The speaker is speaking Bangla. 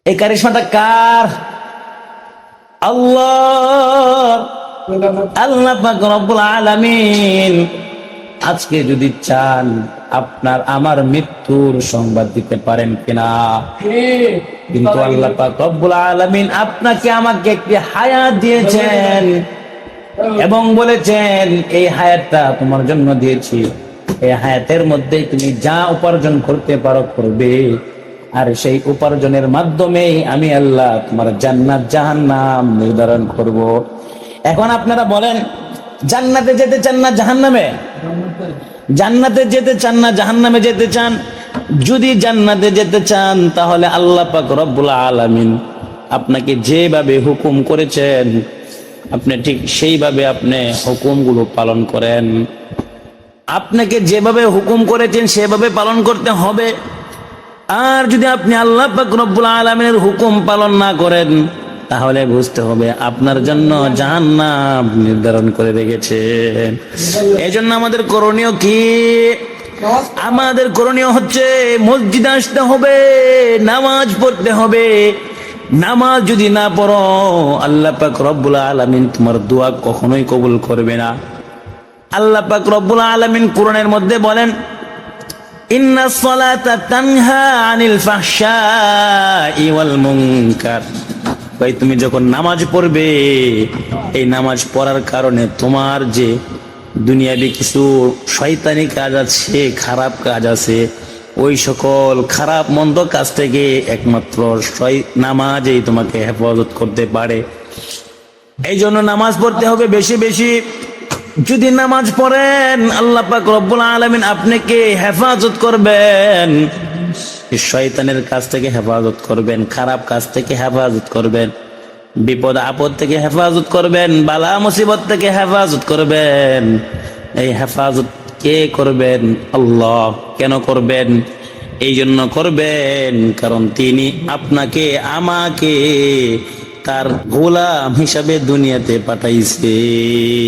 এই কারিশমাটা কার? আল্লাহ। আল্লাহ পাক রব্বুল আলামিন আজকে যদি চান আপনার আমার মৃত্যুর সংবাদ দিতে পারেন কিনা, কিন্তু আল্লাহ পাক রব্বুল আলামিন আপনাকে আমাকে একটি হায়াত দিয়েছেন এবং বলেছেন এই হায়াতটা তোমার জন্য দিয়েছি, এই হায়াতের মধ্যে তুমি যা উপার্জন করতে পারো করবে, আর সেই উপার্জনের মাধ্যমেই আমি আল্লাহ তোমার জান্নাত জাহান্নাম নির্ধারণ করব। এখন আপনারা বলেন, জান্নাতে যেতে চান না জাহান্নামে? জান্নাতে যেতে চান না জাহান্নামে যেতে চান? যদি জান্নাতে যেতে চান তাহলে আল্লাহ পাক রব্বুল আলামিন আপনাকে যেভাবে হুকুম করেছেন আপনি ঠিক সেইভাবে আপনি হুকুমগুলো পালন করেন। আপনাকে যেভাবে হুকুম করেছেন সেভাবে পালন করতে হবে। আর যদি আপনি আল্লাহ পাক রব্বুল আলামিনের হুকুম পালন না করেন তাহলে বুঝতে হবে আপনার জন্য জাহান্নাম নির্ধারণ করে রেখেছেন। এজন্য আমাদের করণীয় কি? আমাদের করণীয় হচ্ছে মসজিদে আসতে হবে, নামাজ পড়তে হবে। নামাজ যদি না পড়ো আল্লাহ পাক রব্বুল আলামিন তোমার দোয়া কখনোই কবুল করবে না। আল্লাহ পাক রব্বুল আলামিন কোরআনের মধ্যে বলেন, ইন্নাস সালাতা তানহা আনিল ফাহশাই ওয়াল মুনকার। ভাই তুমি যখন নামাজ পড়বে এই নামাজ পড়ার কারণে তোমার যে দুনিয়াবি কিছু শয়তানি কাজ আছে, খারাপ কাজ আছে, ওই সকল খারাপ মন্দ কাজ থেকে একমাত্র নামাজই তোমাকে হেফাজত করতে পারে। এই জন্য নামাজ পড়তে হবে বেশি বেশি। যদি নামাজ পড়েন আল্লাহ পাক রব্বুল আলামিন আপনাকে হেফাজত করবেন, শয়তানের কাছ থেকে হেফাজত করবেন, খারাপ কাজ থেকে হেফাজত করবেন, বিপদ আপদ থেকে হেফাজত করবেন, বালা মুসিবত থেকে হেফাজত করবেন। এই হেফাজত কে করবেন? আল্লাহ। কেন করবেন? এই জন্য করবেন কারণ তিনি আপনাকে আমাকে তার গোলাম হিসাবে দুনিয়াতে পাঠাইছেন।